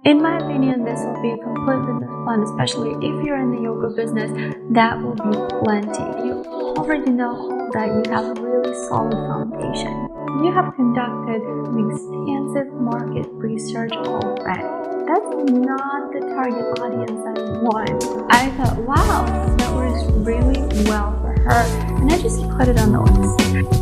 In my opinion, this will be a complete business plan, especially if you're in the yoga business. That will be plenty. You already know that you have a really solid foundation. You have conducted an extensive market research already. That's not the target audience I want. I thought, wow, that works really well for her, and I just put it on the list.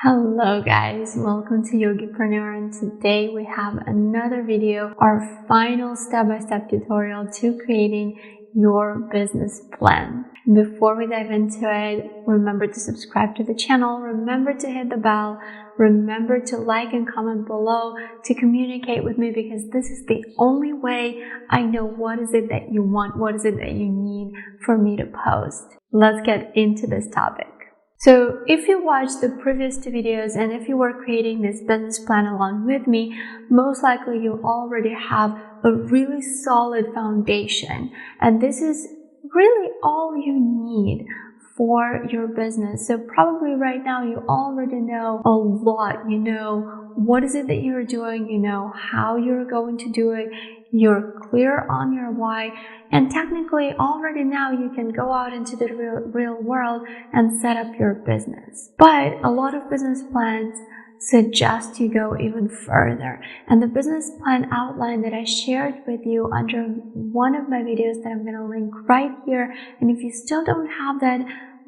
Hello guys, welcome to Yogipreneur, and today we have another video, our final step-by-step tutorial to creating your business plan. Before we dive into it, remember to subscribe to the channel, remember to hit the bell, remember to like and comment below to communicate with me, because this is the only way I know what is it that you want, what is it that you need for me to post. Let's get into this topic. So if you watched the previous two videos and if you were creating this business plan along with me, most likely you already have a really solid foundation, and this is really all you need for your business. So probably right now you already know a lot. You know what is it that you're doing, you know how you're going to do it, you're clear on your why, and technically already now you can go out into the real world and set up your business. But a lot of business plans suggest you go even further, and the business plan outline that I shared with you under one of my videos that I'm going to link right here, and if you still don't have that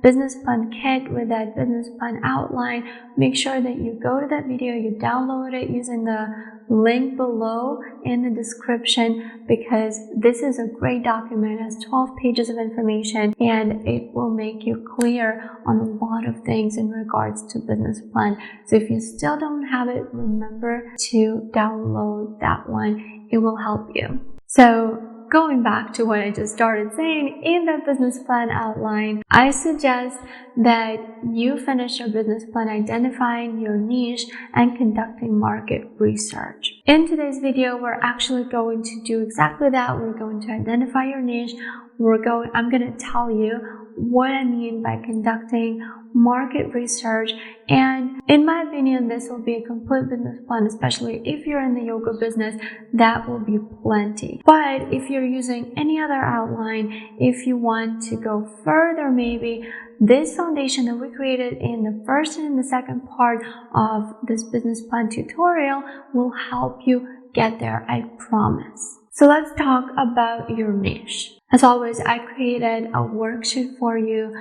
business plan kit with that business plan outline, make sure that you go to that video, you download it using the link below in the description, because this is a great document. It has 12 pages of information and it will make you clear on a lot of things in regards to business plan. So if you still don't have it, remember to download that one. It will help you. So going back to what I just started saying, in that business plan outline, I suggest that you finish your business plan identifying your niche and conducting market research. In today's video, we're actually going to do exactly that. We're going to identify your niche. I'm going to tell you what I mean by conducting market research, and in my opinion, this will be a complete business plan, especially if you're in the yoga business. That will be plenty. But if you're using any other outline, if you want to go further, maybe this foundation that we created in the first and in the second part of this business plan tutorial will help you get there, I promise. So let's talk about your niche. As always, I created a worksheet for you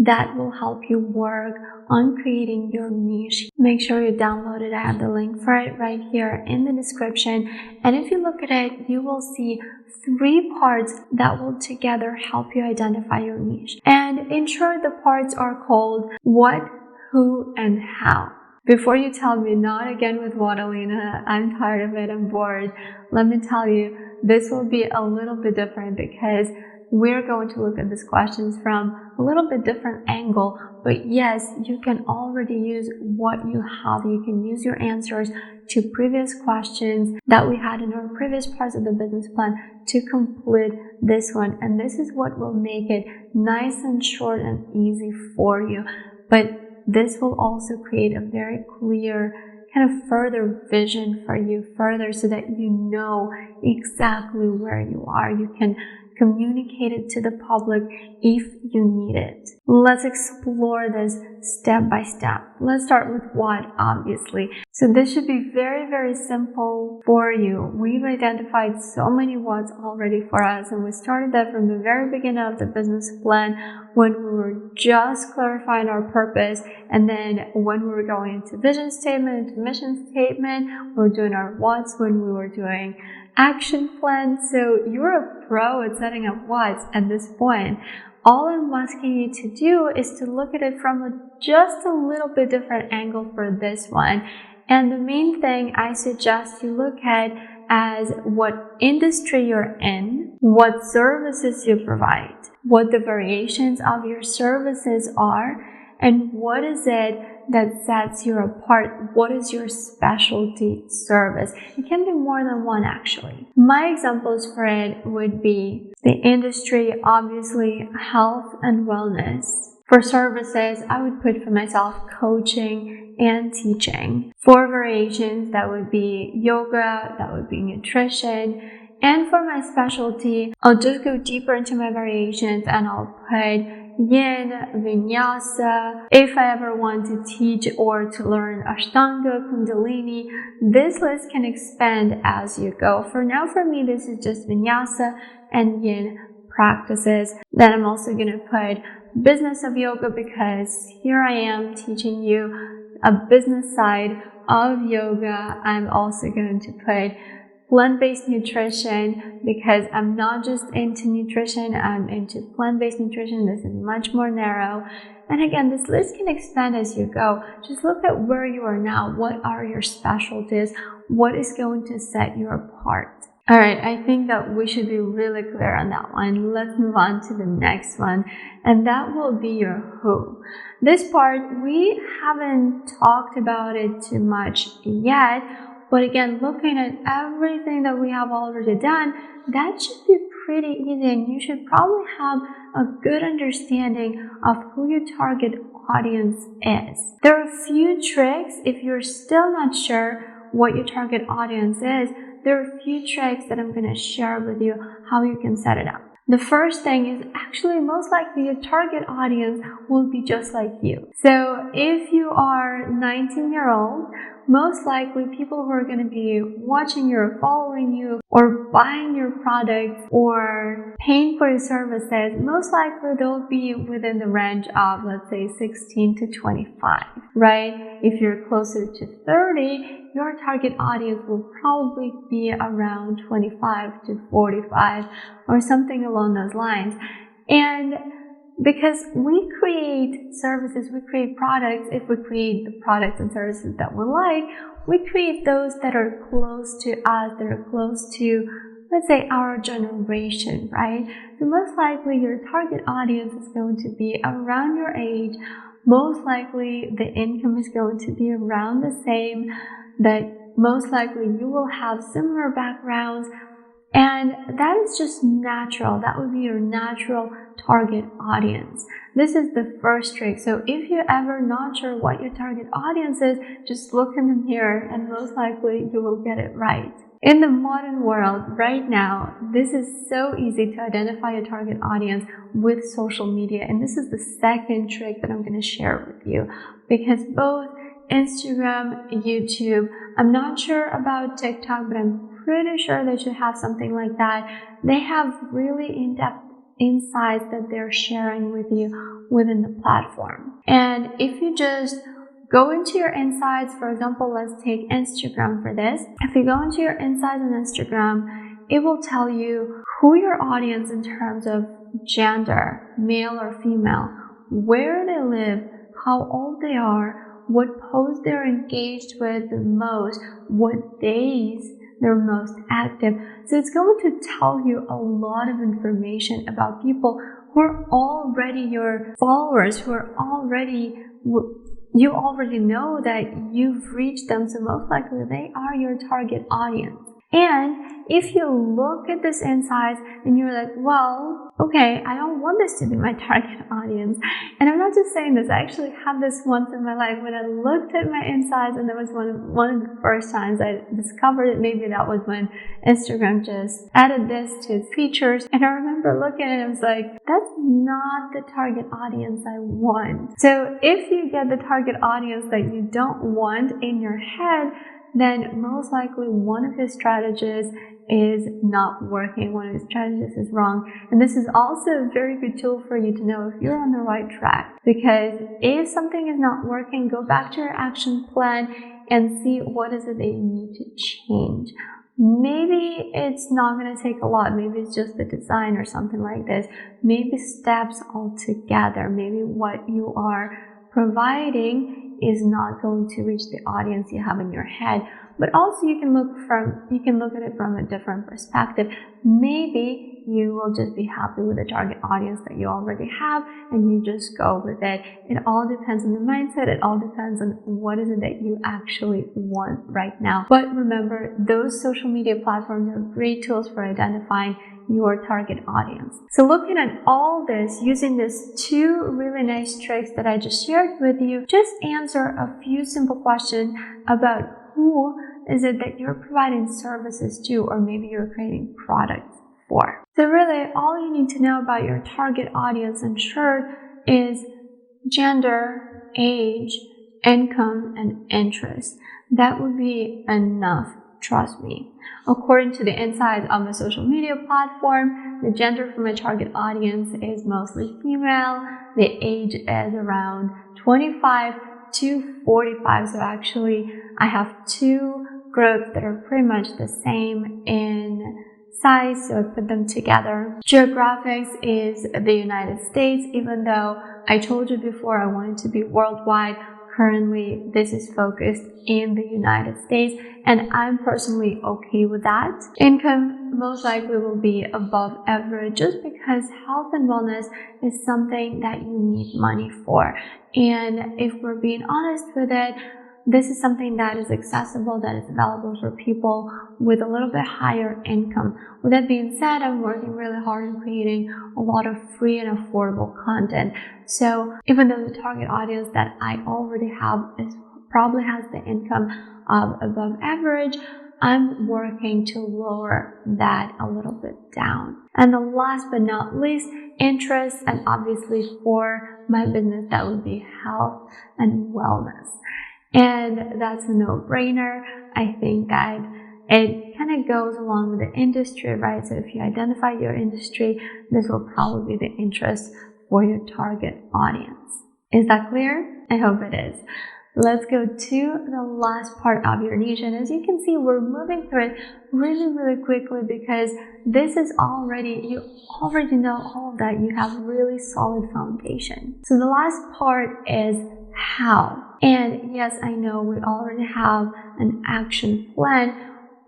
that will help you work on creating your niche. Make sure you download it. I have the link for it right here in the description. And if you look at it, you will see 3 parts that will together help you identify your niche. And in short, the parts are called what, who, and how. Before you tell me, not again with what, Alina, I'm tired of it, I'm bored, let me tell you, this will be a little bit different, because we're going to look at these questions from a little bit different angle. But yes, you can already use what you have. You can use your answers to previous questions that we had in our previous parts of the business plan to complete this one. And this is what will make it nice and short and easy for you. But this will also create a very clear kind of further vision for you further, so that you know exactly where you are. You can communicate it to the public if you need it. Let's explore this step by step. Let's start with what, obviously. So this should be very, very simple for you. We've identified so many what's already for us, and we started that from the very beginning of the business plan, when we were just clarifying our purpose, and then when we were going into vision statement, into mission statement, we were doing our what's, when we were doing action plan. So you're a pro at setting up what's at this point. All I'm asking you to do is to look at it from just a little bit different angle for this one. And the main thing I suggest you look at as what industry you're in, what services you provide, what the variations of your services are, and what is it that sets you apart. What is your specialty service? It can be more than one, actually. My examples for it would be the industry, obviously health and wellness, For services, I would put for myself coaching and teaching. For variations, that would be yoga, that would be nutrition. And for my specialty, I'll just go deeper into my variations and I'll put yin, vinyasa. If I ever want to teach or to learn ashtanga, kundalini, this list can expand as you go. For now, for me, this is just vinyasa and yin practices. Then I'm also going to put business of yoga, because here I am teaching you a business side of yoga. I'm also going to put plant-based nutrition, because I'm not just into nutrition, I'm into plant-based nutrition. This is much more narrow. And again, this list can expand as you go. Just look at where you are now. What are your specialties? What is going to set you apart? All right, I think that we should be really clear on that one. Let's move on to the next one, and that will be your who. This part, we haven't talked about it too much yet, but again, looking at everything that we have already done, that should be pretty easy, and you should probably have a good understanding of who your target audience is. There are a few tricks if you're still not sure what your target audience is. There are a few tricks that I'm going to share with you how you can set it up. The first thing is actually most likely your target audience will be just like you. So if you are 19-year-old, most likely people who are going to be watching you or following you or buying your products or paying for your services, most likely they'll be within the range of, let's say, 16 to 25, right? If you're closer to 30, your target audience will probably be around 25 to 45 or something along those lines. And because we create services, we create products, if we create the products and services that we like, we create those that are close to us, that are close to, let's say, our generation, right? So most likely your target audience is going to be around your age. Most likely the income is going to be around the same, that most likely you will have similar backgrounds, and that is just natural. That would be your natural target audience. This is the first trick. So if you're ever not sure what your target audience is, just look in the mirror and most likely you will get it right. In the modern world right now, this is so easy to identify your target audience with social media. And this is the second trick that I'm going to share with you, because both Instagram, YouTube, I'm not sure about TikTok, but I'm pretty sure they should have something like that. They have really in-depth insights that they're sharing with you within the platform. And if you just go into your insights, for example, let's take Instagram for this. If you go into your insights on Instagram, it will tell you who your audience in terms of gender, male or female, where they live, how old they are, what posts they're engaged with the most, what days they're most active. So it's going to tell you a lot of information about people who are already your followers, who are already, you already know that you've reached them, so most likely they are your target audience. And if you look at this insights and you're like, well, okay, I don't want this to be my target audience. And I'm not just saying this, I actually had this once in my life when I looked at my insights, and that was one of the first times I discovered it. Maybe that was when Instagram just added this to its features. And I remember looking at it and I was like, that's not the target audience I want. So if you get the target audience that you don't want in your head, then most likely one of his strategies is not working, one of his strategies is wrong. And this is also a very good tool for you to know if you're on the right track. Because if something is not working, go back to your action plan and see what is it that you need to change. Maybe it's not going to take a lot. Maybe it's just the design or something like this. Maybe steps altogether. Maybe what you are providing is not going to reach the audience you have in your head. But also you can look at it from a different perspective. Maybe you will just be happy with the target audience that you already have and you just go with it. It all depends on the mindset. It all depends on what is it that you actually want right now. But remember, those social media platforms are great tools for identifying your target audience. So looking at all this, using these 2 really nice tricks that I just shared with you, just answer a few simple questions about who is it that you're providing services to, or maybe you're creating products for. So really, all you need to know about your target audience in short is gender, age, income, and interest. That would be enough, trust me. According to the insights of my social media platform, the gender for my target audience is mostly female. The age is around 25 to 45. So actually, I have 2 groups that are pretty much the same in size, so I put them together. Geographics is the United States, even though I told you before I wanted to be worldwide. Currently, this is focused in the United States, and I'm personally okay with that. Income most likely will be above average just because health and wellness is something that you need money for. And if we're being honest with it, this is something that is accessible, that is available for people with a little bit higher income. With that being said, I'm working really hard on creating a lot of free and affordable content. So even though the target audience that I already have probably has the income of above average, I'm working to lower that a little bit down. And the last but not least, interest, and obviously for my business, that would be health and wellness. And that's a no-brainer. I think that it kind of goes along with the industry, right? So if you identify your industry, this will probably be the interest for your target audience. Is that clear? I hope it is. Let's go to the last part of your niche. And as you can see, we're moving through it really quickly because this is you already know all of that. You have really solid foundation. So the last part is how. And yes, I know we already have an action plan,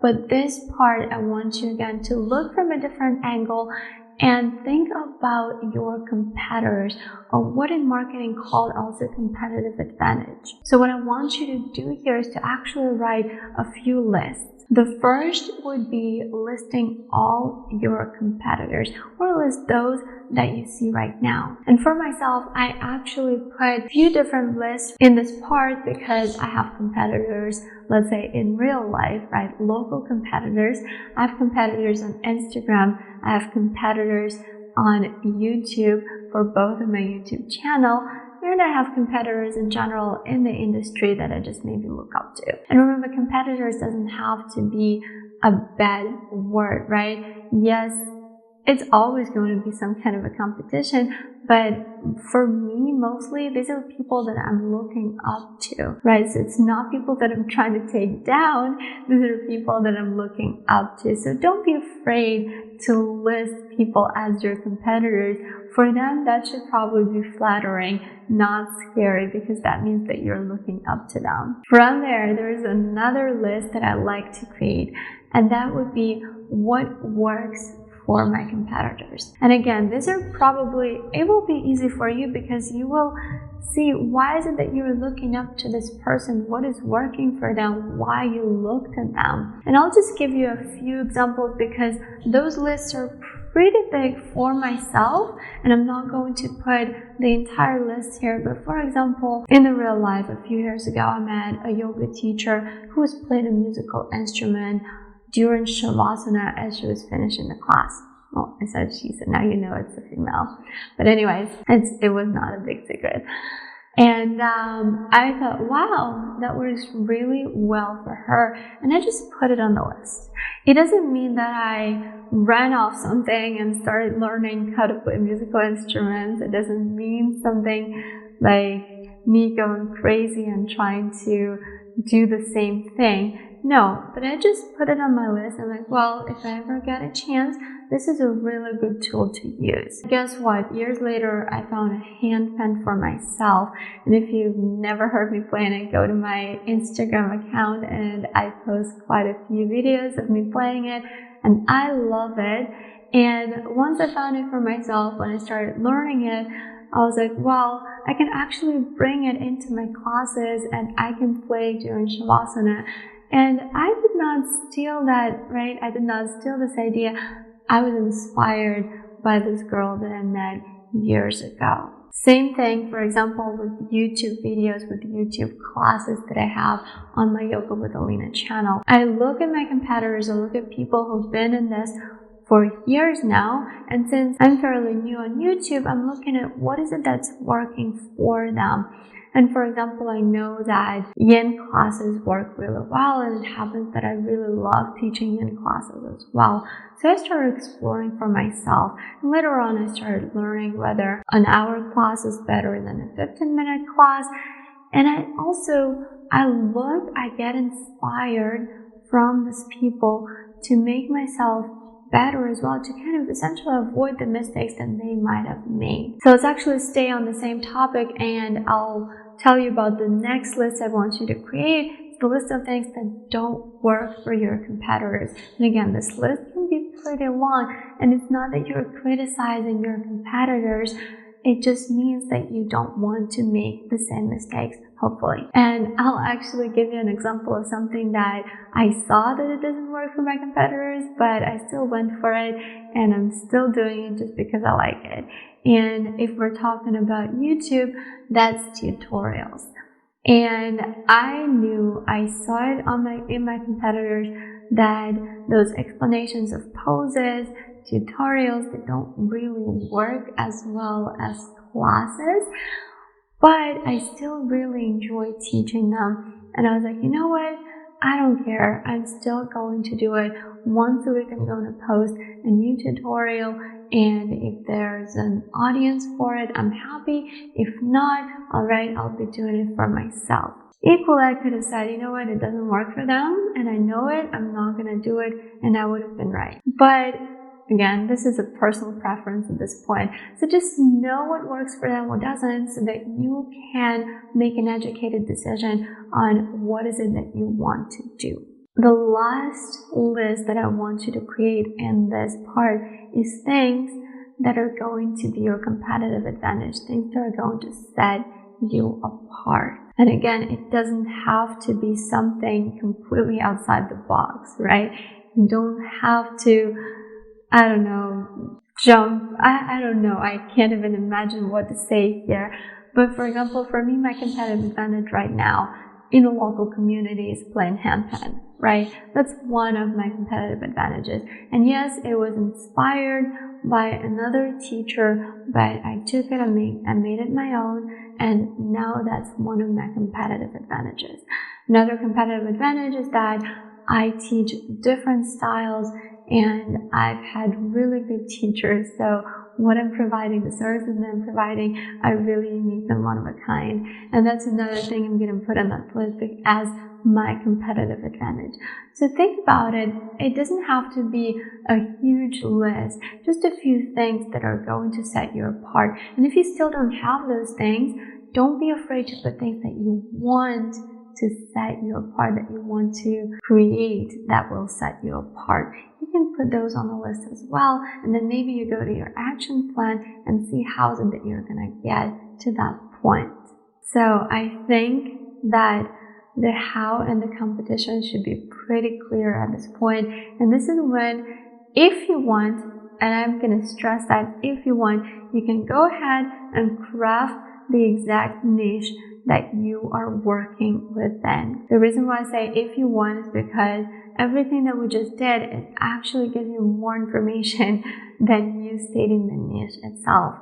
but this part I want you again to look from a different angle and think about your competitors, or what in marketing called also competitive advantage. So what I want you to do here is to actually write a few lists. The first would be listing all your competitors, or list those that you see right now. And for myself, I actually put a few different lists in this part because I have competitors, let's say in real life, right? Local competitors. I have competitors on Instagram. I have competitors on YouTube for both of my YouTube channel. And I have competitors in general in the industry that I just maybe look up to. And remember, competitors doesn't have to be a bad word, right? Yes, it's always going to be some kind of a competition, but for me, mostly, these are people that I'm looking up to, right? So it's not people that I'm trying to take down. These are people that I'm looking up to. So don't be afraid to list people as your competitors. For them, that should probably be flattering, not scary, because that means that you're looking up to them. From there's another list that I like to create, and that would be what works for my competitors. And again, these are probably, it will be easy for you because you will see why is it that you're looking up to this person, what is working for them, why you looked at them. And I'll just give you a few examples because those lists are pretty big for myself, and I'm not going to put the entire list here. But for example, in the real life, a few years ago, I met a yoga teacher who was playing a musical instrument during Shavasana as she was finishing the class. Well, I said she said, now you know it's a female. But anyways, it was not a big secret. And I thought, wow, that works really well for her. And I just put it on the list. It doesn't mean that I ran off something and started learning how to play musical instruments. It doesn't mean something like me going crazy and trying to do the same thing. No, but I just put it on my list. I'm like, well, if I ever get a chance, this is a really good tool to use. Guess what? Years later, I found a hand pen for myself. And if you've never heard me playing it, go to my Instagram account and I post quite a few videos of me playing it. And I love it. And once I found it for myself, when I started learning it, I was like, well, I can actually bring it into my classes and I can play during Shavasana. And I did not steal that, right? I did not steal this idea. I was inspired by this girl that I met years ago. Same thing, for example, with YouTube videos, with YouTube classes that I have on my Yoga with Alina channel. I look at my competitors, I look at people who've been in this for years now, and since I'm fairly new on YouTube, I'm looking at what is it that's working for them. And for example, I know that yin classes work really well, and it happens that I really love teaching yin classes as well. So I started exploring for myself, and later on I started learning whether an hour class is better than a 15-minute class. And I get inspired from these people to make myself better as well, to kind of essentially avoid the mistakes that they might have made. So let's actually stay on the same topic, and I'll tell you about the next list I want you to create. It's the list of things that don't work for your competitors. And again, this list can be pretty long, and it's not that you're criticizing your competitors. It just means that you don't want to make the same mistakes, hopefully. And I'll actually give you an example of something that I saw that it doesn't work for my competitors, but I still went for it, and I'm still doing it just because I like it. And if we're talking about YouTube, that's tutorials. And I saw it in my competitors that those explanations of poses, tutorials, they don't really work as well as classes, but I still really enjoy teaching them. And I was like, you know what? I don't care. I'm still going to do it. Once a week I'm going to post a new tutorial, and if there's an audience for it, I'm happy. If not, alright, I'll be doing it for myself. Equally, I could have said, you know what, it doesn't work for them, and I know it, I'm not going to do it, and I would have been right. But again, this is a personal preference at this point. So just know what works for them, what doesn't, so that you can make an educated decision on what is it that you want to do. The last list that I want you to create in this part is things that are going to be your competitive advantage, things that are going to set you apart. And again, it doesn't have to be something completely outside the box, right? You don't have to, jump. I don't know. I can't even imagine what to say here. But for example, for me, my competitive advantage right now in the local community is playing handpan, right? That's one of my competitive advantages. And yes, it was inspired by another teacher, but I took it and made it my own. And now that's one of my competitive advantages. Another competitive advantage is that I teach different styles, and I've had really good teachers. So what I'm providing, the services that I'm providing, are really unique and one of a kind. And that's another thing I'm going to put on that list as my competitive advantage. So think about it. It doesn't have to be a huge list, just a few things that are going to set you apart. And if you still don't have those things, don't be afraid to put things that you want to set you apart, that you want to create that will set you apart. You can put those on the list as well, and then maybe you go to your action plan and see how is it that you're going to get to that point. So I think that the how and the competition should be pretty clear at this point. And this is when, if you want, and I'm going to stress that if you want, you can go ahead and craft the exact niche that you are working within. The reason why I say if you want is because everything that we just did, it actually gives you more information than you stating the niche itself.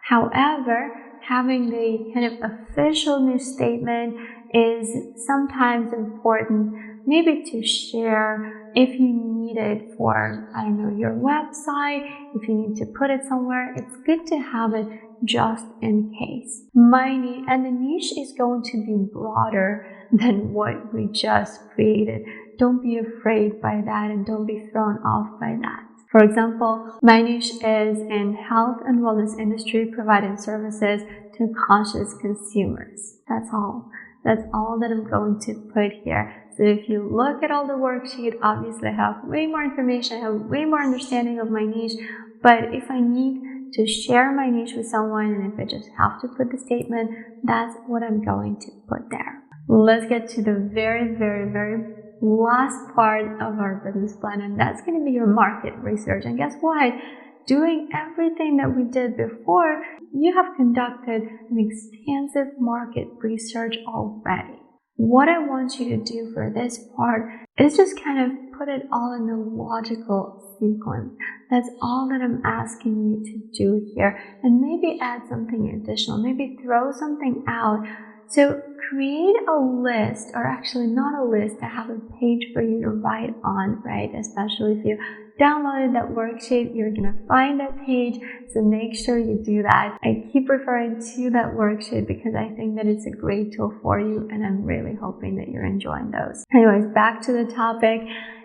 However, having the kind of official niche statement is sometimes important, maybe to share if you need it for, your website, if you need to put it somewhere. It's good to have it just in case. And the niche is going to be broader than what we just created. Don't be afraid by that, and don't be thrown off by that. For example, my niche is in health and wellness industry, providing services to conscious consumers. That's all. That's all that I'm going to put here. So if you look at all the worksheet, obviously I have way more information, I have way more understanding of my niche. But if I need to share my niche with someone, and if I just have to put the statement, that's what I'm going to put there. Let's get to the very, very, very last part of our business plan, and that's going to be your market research. And guess what? Doing everything that we did before, you have conducted an extensive market research already. What I want you to do for this part is just kind of put it all in a logical sequence. That's all that I'm asking you to do here. And maybe add something additional, maybe throw something out. So create a list, or actually not a list, I have a page for you to write on, right? Especially if you downloaded that worksheet, you're going to find that page, so make sure you do that. I keep referring to that worksheet because I think that it's a great tool for you, and I'm really hoping that you're enjoying those. Anyways, back to the topic.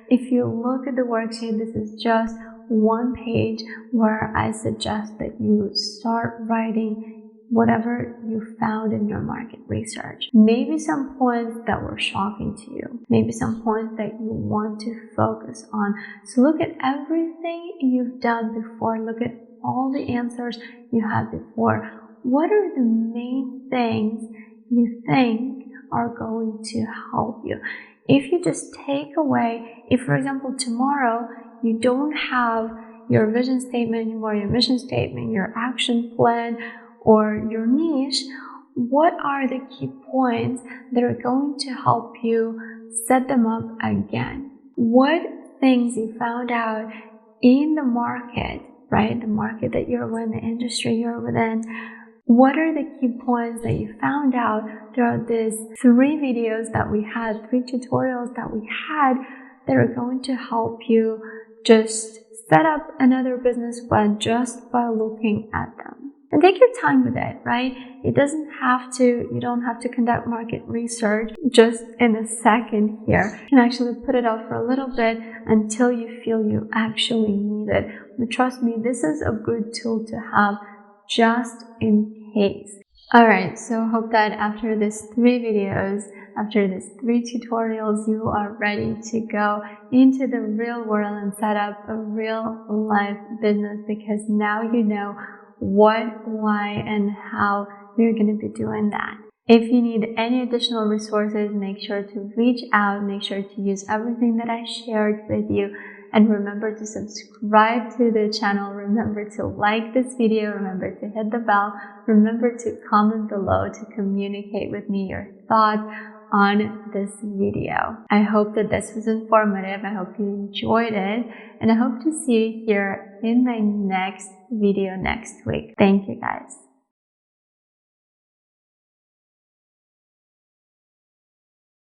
If you look at the worksheet, this is just one page where I suggest that you start writing whatever you found in your market research. Maybe some points that were shocking to you. Maybe some points that you want to focus on. So look at everything you've done before. Look at all the answers you had before. What are the main things you think are going to help you? If you just take away, if for example tomorrow you don't have your vision statement anymore, your mission statement, your action plan, or your niche, what are the key points that are going to help you set them up again? What things you found out in the market, right? The market that you're within, the industry you're within. What are the key points that you found out throughout these 3 videos that we had, 3 tutorials that we had, that are going to help you just set up another business plan just by looking at them? And take your time with it, right? You don't have to conduct market research just in a second here. You can actually put it off for a little bit until you feel you actually need it. But trust me, this is a good tool to have just in case. Alright, so I hope that after these 3 videos, after these 3 tutorials, you are ready to go into the real world and set up a real life business, because now you know what, why, and how you're going to be doing that. If you need any additional resources, make sure to reach out, make sure to use everything that I shared with you, and remember to subscribe to the channel, remember to like this video, remember to hit the bell, remember to comment below to communicate with me your thoughts on this video. I hope that this was informative. I hope you enjoyed it, and I hope to see you here in my next video next week. Thank you guys.